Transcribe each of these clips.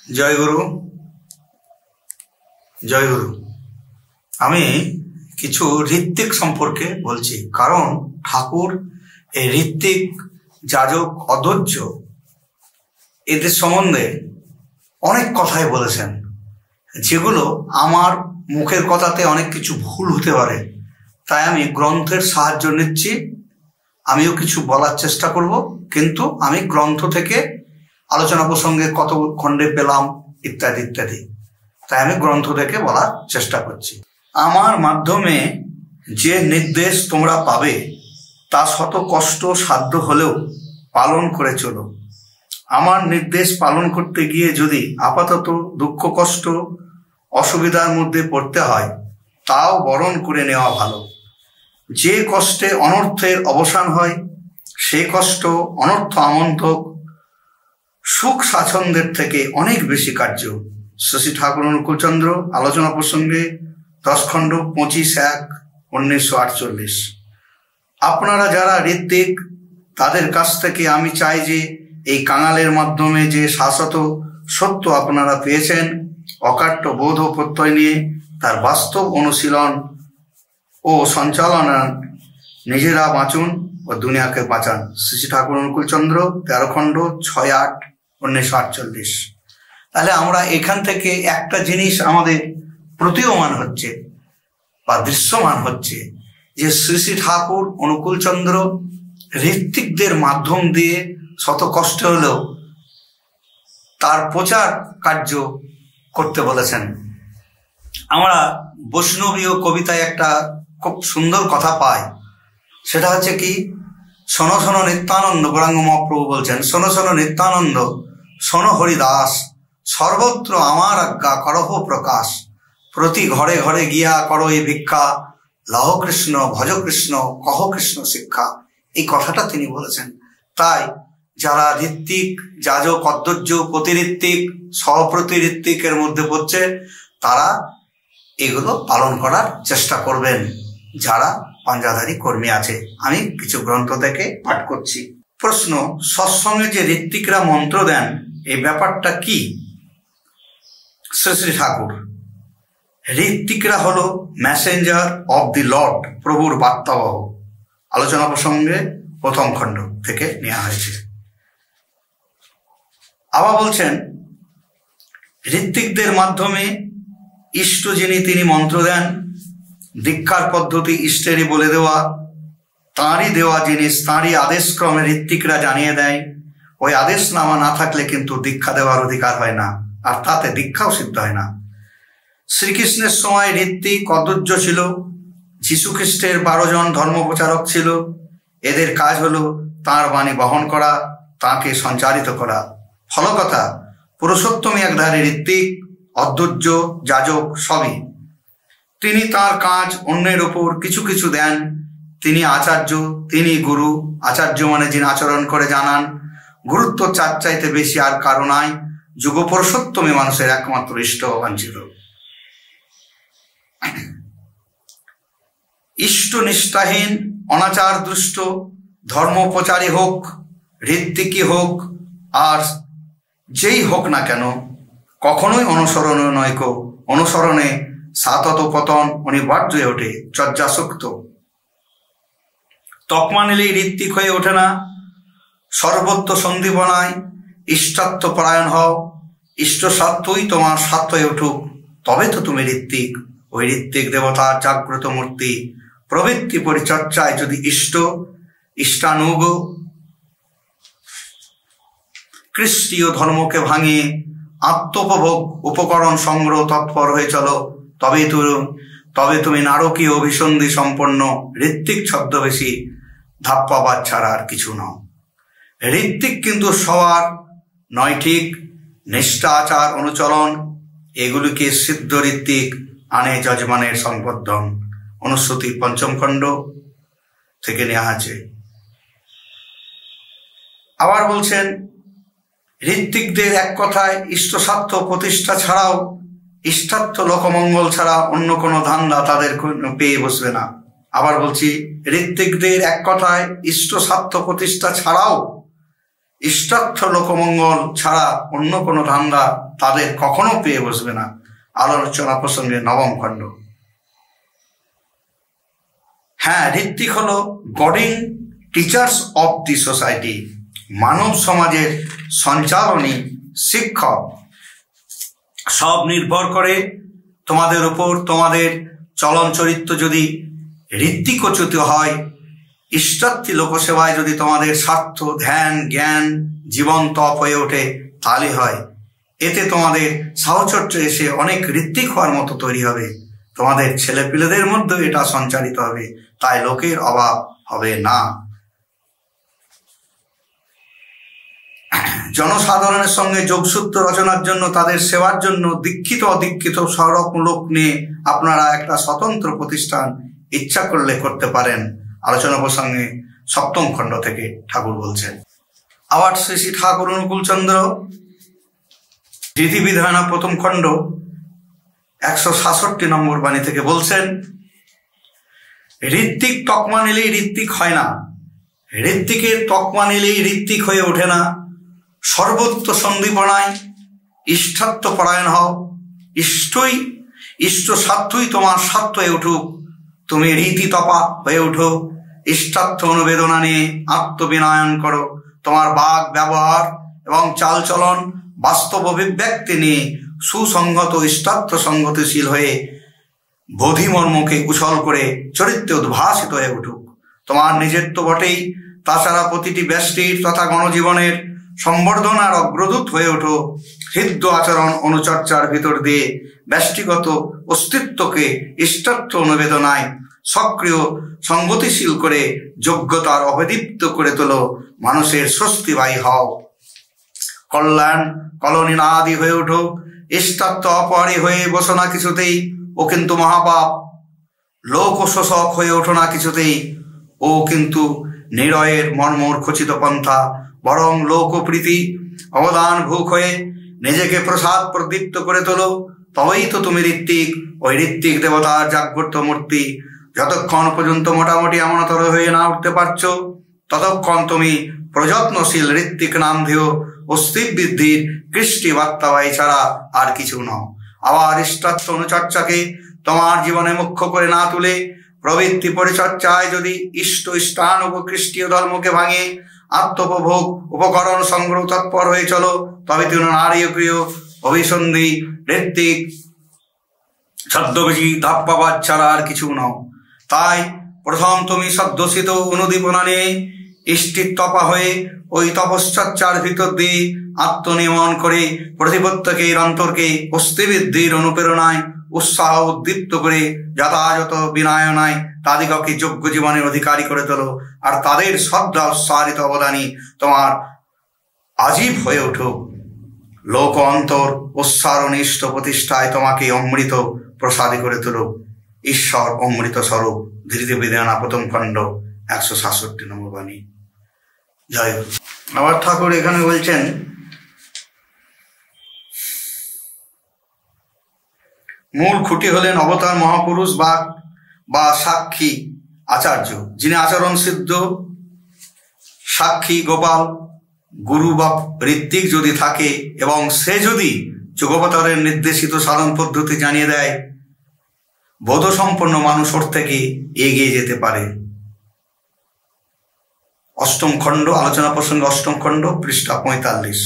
জয় গুরু, জয় গুরু। আমি কিছু ঋত্বিক সম্পর্কে বলছি, কারণ ঠাকুর এই ঋত্বিক, যাজক, অধৈর্য এদের সম্বন্ধে অনেক কথাই বলেছেন, যেগুলো আমার মুখের কথাতে অনেক কিছু ভুল হতে পারে। তাই আমি গ্রন্থের সাহায্য নিচ্ছি। আমিও কিছু বলার চেষ্টা করব, কিন্তু আমি গ্রন্থ থেকে আলোচনা প্রসঙ্গে কত খণ্ডে পেলাম ইত্যাদি ইত্যাদি, তাই আমি গ্রন্থ থেকে বলার চেষ্টা করছি। আমার মাধ্যমে যে নির্দেশ তোমরা পাবে তা শত কষ্ট সাধ্য হলেও পালন করে চলো। আমার নির্দেশ পালন করতে গিয়ে যদি আপাতত দুঃখ, কষ্ট, অসুবিধার মধ্যে পড়তে হয়, তাও বরণ করে নেওয়া ভালো। যে কষ্টে অনর্থের অবসান হয়, সে কষ্ট অনর্থ আমন্ত্রক সুখ স্বাচ্ছন্দ্যের থেকে অনেক বেশি কার্য। শ্রী ঠাকুর অনুকূলচন্দ্র, আলোচনা প্রসঙ্গে 10 খণ্ড 25/1/1948। আপনারা যারা ঋত্বিক, তাদের কাছ থেকে আমি চাই যে এই কাঙালের মাধ্যমে যে শাশ্বত সত্য আপনারা পেয়েছেন, অকাট্য বোধ ও প্রত্যয় নিয়ে তার বাস্তব অনুশীলন ও সঞ্চালনা নিজেরা বাঁচুন ও দুনিয়াকে বাঁচান। শ্রী ঠাকুর অনুকূলচন্দ্র, 13 খণ্ড 6/8/1948। তাহলে আমরা এখান থেকে একটা জিনিস আমাদের প্রতীয়মান হচ্ছে বা দৃশ্যমান হচ্ছে, যে শ্রী শ্রী ঠাকুর অনুকূলচন্দ্র ঋত্বিকদের মাধ্যম দিয়ে শত কষ্ট হলেও তার প্রচার কার্য করতে বলেছেন। আমরা বৈষ্ণবীয় কবিতায় একটা খুব সুন্দর কথা পাই, সেটা হচ্ছে কি, শোনো শোনো নিত্যানন্দ, গৌরাঙ্গ মহাপ্রভু বলছেন, শোনো শোনো নিত্যানন্দ, শোনো হরিদাস, সর্বত্র আমার আজ্ঞা করহ প্রকাশ, প্রতি ঘরে ঘরে গিয়া করো এই ভিক্ষা, লহ কৃষ্ণ ভজ কৃষ্ণ কহ কৃষ্ণ শিক্ষা। এই কথাটা তিনি বলেছেন। তাই যারা ঋত্বিক, যাজক, অধৈর্য, প্রতিঋত্বিক, সহপ্রতিঋত্বিকের মধ্যে পড়ছে, তারা এগুলো পালন করার চেষ্টা করবেন, যারা পাঞ্জাধারী কর্মী আছে। আমি কিছু গ্রন্থ থেকে পাঠ করছি। প্রশ্ন, সৎসঙ্গে যে ঋত্বিকরা মন্ত্র দেন, এই ব্যাপারটা কি? শ্রী শ্রী ঠাকুর, ঋত্বিকরা হলো মেসেঞ্জার অব দি লর্ড, প্রভুর বার্তাবহ। আলোচনা প্রসঙ্গে 1ম খণ্ড থেকে নেওয়া হয়েছে। আবার বলছেন, ঋত্বিকদের মাধ্যমে ইষ্ট যিনি, তিনি মন্ত্র দেন। দীক্ষার পদ্ধতি ইষ্টেরই বলে দেওয়া, তাঁরই দেওয়া জিনিস, তাঁরই আদেশক্রমে ঋত্বিকরা জানিয়ে দেয়। ওই আদেশনামা না থাকলে কিন্তু দীক্ষা দেওয়ার অধিকার হয় না, আর তাতে দীক্ষাও সিদ্ধ হয় না। শ্রীকৃষ্ণের সময় ঋত্বিক, অধৈর্য ছিল। যীশু খ্রিস্টের 12 জন ধর্মপ্রচারক ছিল। এদের কাজ হলো তাঁর বাণী বহন করা, তাঁকে সঞ্চারিত করা। ফলকথা, পুরুষোত্তমী একধারে ঋত্বিক, অধৈর্য, যাজক সবই। তিনি তার কাজ অন্যের ওপর কিছু কিছু দেন। তিনি আচার্য, তিনি গুরু। আচার্য মানে যিনি আচরণ করে জানান। গুরুত্ব চার চাইতে বেশি আর কারো নাই। যুগ পুরুষোত্তমী মানুষের একমাত্র ইষ্ট বাঞ্ছিত। ইষ্ট নিষ্ঠাহীন, অনাচার দুষ্ট ধর্মপ্রচারী হোক, ঋত্বিকই হোক, আর যেই হোক না কেন, কখনোই অনুসরণীয় নয়। অনুসরণে সাতত পতন অনিবার্য হয়ে ওঠে, চর্যাসক্ত। তকমা নিলেই ঋত্বিক হয়ে ওঠে না। সর্বত্র সন্দীপনায় ইষ্টার্থ পরায়ণ হও। ইষ্ট স্বার্থই তোমার স্বার্থ হয়ে উঠুক, তবে তো তুমি ঋত্বিক। ওই ঋত্বিক দেবতার জাগ্রত মূর্তি। প্রবৃত্তি পরিচর্যায় যদি ইষ্টানুগ খ্রিস্টীয় ধর্মকে ভাঙিয়ে আত্মোপভোগ উপকরণ সংগ্রহ তৎপর হয়ে চলো, তবে তুমি নারকীয় অভিসন্ধি সম্পন্ন ঋত্বিক ছদ্মবেশী ধাপ্পাবাজ ছাড়া আর কিছু নও। ঋত্বিক কিন্তু সবার নয় ঠিক। নিষ্ঠা, আচার, অনুচরণ এগুলিকে সিদ্ধ ঋত্বিক আনে যজমানের সংবর্ধন। অনুশ্রুতি 5ম খণ্ড থেকে নেওয়া আছে। আবার বলছেন, ঋত্বিকদের এক কথায় ইষ্টস্বার্থ প্রতিষ্ঠা ছাড়াও, ইষ্টার্থ লোকমঙ্গল ছাড়া অন্য কোনো ধান্দা তাদের পেয়ে বসবে না। আবার বলছি, ঋত্বিকদের এক কথায় ইষ্টস্বার্থ প্রতিষ্ঠা ছাড়াও, ইষ্টার্থ লোকমঙ্গল ছাড়া অন্য কোনো ধান্দা তাদের কখনো পেয়ে বসবে না। আলোচনা প্রসঙ্গে 9ম খণ্ড। হ্যাঁ, ঋত্বিক হলো গডিং টিচার্স অফ দি সোসাইটি, মানব সমাজের সঞ্চালনী শিক্ষক। সব নির্ভর করে তোমাদের উপর। তোমাদের চলন চরিত্র যদি ঋত্বিকোচিত হয়, ইষ্টার্থী লোকসেবায় যদি তোমাদের স্বার্থ, ধ্যান, জ্ঞান জীবন তপ হয়ে ওঠে, তাহলে হয়। এতে তোমাদের সাহচর্য এসে অনেক ঋত্বিক হওয়ার মতো তৈরি হবে। তোমাদের ছেলেপিলেদের মধ্যে এটা সঞ্চারিত হবে, তাই লোকের অভাব হবে না। জনসাধারণের সঙ্গে যোগসূত্র রচনার জন্য, তাদের সেবার জন্য দীক্ষিত অদীক্ষিত সরকম লোক নিয়ে আপনারা একটা স্বতন্ত্র প্রতিষ্ঠান ইচ্ছা করলে করতে পারেন। আলোচনা প্রসঙ্গে 7ম খণ্ড থেকে ঠাকুর বলছেন। আবার শ্রী শ্রী ঠাকুর অনুকূলচন্দ্র বিধিবিধান 1ম খণ্ড 166 নম্বর বাণী থেকে বলছেন, ঋত্বিক তকমা নিলেই ঋত্বিক হয় না, ঋত্বিকের তকমা নিলেই ঋত্বিক হয়ে ওঠে না। সর্বত্র সন্দীপনায় ইষ্টার্থ পরায়ণ হও। ইষ্ট স্বার্থই তোমার স্বার্থ হয়ে উঠুক। তুমি রীতি তপা হয়ে উঠো। ইষ্টার্থ অনুবেদনা নিয়ে আত্মবিনয়ন করো। তোমার বাক ব্যবহার এবং চালচলন বাস্তব অভিব্যক্তি নিয়ে সুসংগত ইষ্টার্থ সঙ্গতিশীল হয়ে বোধিমর্মকে কুশল করে চরিত্রে উদ্ভাসিত হয়ে উঠুক। তোমার নিজের তো বটেই, তাছাড়া প্রতিটি ব্যষ্টির তথা গণজীবনের সম্বর্ধনার অগ্রদূত হয়ে ওঠো। হৃদ্য আচরণ অনুচর্চার ভিতর দিয়ে ব্যষ্টিগত অস্তিত্বকে ইষ্টার্থ অনুবেদনায় সক্রিয় সঙ্গতিশীল করে যোগ্যতার অভিদীপ্ত করে তোলো। মানুষের স্বস্তিবাহী হও। কল্যাণ কলনীনাদি হয়ে ওঠো। ইষ্টার্থ অপহারী হয়ে বসো না কিছুতেই, ও কিন্তু মহাপাপ। লোক শোষক হয়ে ওঠো না কিছুতেই, ও কিন্তু নিরয়ের মর্মর খচিত পন্থা। বরং লোকপ্রীতি অবদান ভূক হয়ে নিজেকে প্রসাদ প্রদীপ্ত করে তোলো। তবেই তো তুমি ঋত্বিক, ওই ঋত্বিক দেবতার জাগ্রত মূর্তি। যতক্ষণ পর্যন্ত মোটামুটি এমনতর হয়ে না উঠতে পারছো, ততক্ষণ তুমি প্রযত্নশীল ঋত্বিক নামধেয় অস্তিত্ব বৃদ্ধির কৃষ্টি বার্তাবাহী ছাড়া আর কিছু নও। আবার ইষ্টার্থ অনুচর্চাকে তোমার জীবনে মুখ্য করে না তুলে প্রবৃত্তি পরিচর্যায় যদি ইষ্টান খ্রিস্টীয় ধর্মকে ভাঙে আত্মোপভোগ উপকরণ সংগ্রহ তৎপর হয়ে চলো, তবে তুমি নারীয় অভিসন্ধি ঋত্বিক ছদ্মবেশী ধাপ্পাবাদ ছাড়া আর কিছু নও। তাই প্রথম তুমি সদ্যোষিত অনুদীপনা নিয়ে ইষ্টিতপা হয়ে ওই তপশ্চর্চার ভিতর দিয়ে আত্মনিয়মন করে প্রতিপত্তকের অন্তরকে অস্থিবৃদ্ধির অনুপ্রেরণায় উৎসাহ উদ্দীপ্ত করে যথাযথ বিনয়নায় তাদিগকে যোগ্য জীবনের অধিকারী করে তোলো। আর তাদের শ্রদ্ধা উৎসাহিত অবদানই তোমার আজীব হয়ে উঠুক। লোক অন্তর উৎসারণিষ্ট প্রতিষ্ঠায় তোমাকে অমৃত প্রসাদী করে তুলুক। ঈশ্বর অমৃত স্বরূপ। ধৃতিবিধান 1ম খণ্ড 167 নম্বর বাণী। জয় হোক। আবার ঠাকুর এখানে বলছেন, মূল খুঁটি হলেন অবতার মহাপুরুষ বা সাক্ষী আচার্য, যিনি আচরণ সিদ্ধ সাক্ষী গোপাল গুরু বা ঋত্বিক যদি থাকে এবং সে যদি যোগবতারের নির্দেশিত সাধন পদ্ধতি জানিয়ে দেয়, বোধসম্পন্ন মানুষ ওর থেকে এগিয়ে যেতে পারে। 8ম খণ্ড আলোচনা প্রসঙ্গে 8ম খণ্ড পৃষ্ঠা 45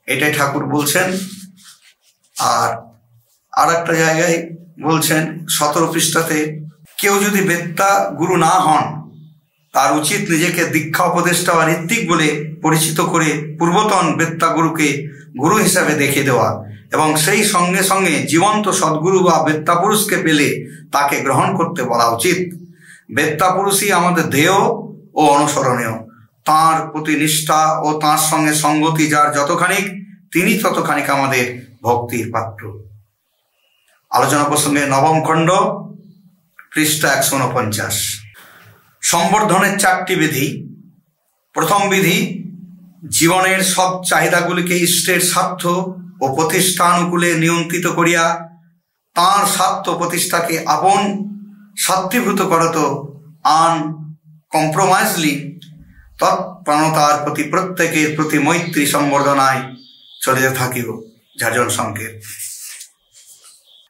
এটাই ঠাকুর বলছেন। আর একটা জায়গায় বলছেন 17 পৃষ্ঠাতে, কেউ যদি বেত্তা গুরু না হন, তার উচিত নিজেকে দীক্ষা উপদেষ্টা বা ঋত্বিক বলে পরিচিত করে পূর্বতন বেত্তা গুরুকে গুরু হিসাবে দেখে দেওয়া এবং সেই সঙ্গে সঙ্গে জীবন্ত সদ্গুরু বা বেত্তা পুরুষকে পেলে তাকে গ্রহণ করতে বলা উচিত। বেত্তা পুরুষই আমাদের ধ্যেয় ও অনুসরণীয়। তাঁর প্রতি নিষ্ঠা ও তাঁর সঙ্গে সঙ্গতি যার যতখানিক, তিনি ততখানিক আমাদের ভক্তির পাত্র। আলোচনা প্রসঙ্গে 9ম খণ্ড পৃষ্ঠা 149। সম্বর্ধনের 4টি বিধি। প্রথম বিধি, জীবনের সব চাহিদাগুলিকে ইষ্টের স্বার্থ ও প্রতিষ্ঠানুকূলে নিয়ন্ত্রিত করিয়া তাঁর স্বার্থ প্রতিষ্ঠাকে আপন স্বার্থীভূত করত আনকম্প্রোমাইজলি তৎপ্রাণতার প্রতি প্রত্যেকের প্রতি মৈত্রী সম্বর্ধনায় চলিতে থাকিব। ঝাঁঝন সংকেত।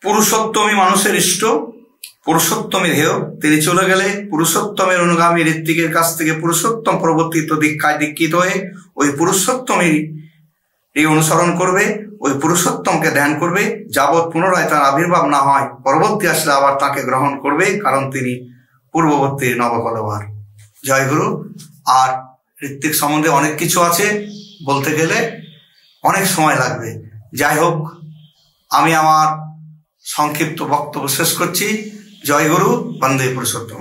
পুরুষোত্তমী মানুষের ইষ্ট, পুরুষোত্তমী ধ্যেয়। তিনি চলে গেলে পুরুষোত্তমের অনুগামী ঋত্বিকের কাছ থেকে পুরুষোত্তম প্রবর্তিত দীক্ষায় দীক্ষিত হয়ে ওই পুরুষোত্তমেরই অনুসরণ করবে, ওই পুরুষোত্তমকে ধ্যান করবে, যাবৎ পুনরায় তার আবির্ভাব না হয়। পরবর্তী আসলে আবার তাকে গ্রহণ করবে, কারণ তিনি পূর্ববর্তী নবকলবার। জয় গুরু। আর ঋত্বিক সম্বন্ধে অনেক কিছু আছে, বলতে গেলে অনেক সময় লাগবে। যাই হোক, আমি আমার সংক্ষিপ্ত বক্তব্য শেষ করছি। জয় গুরু। বন্দে পুরুষোত্তম।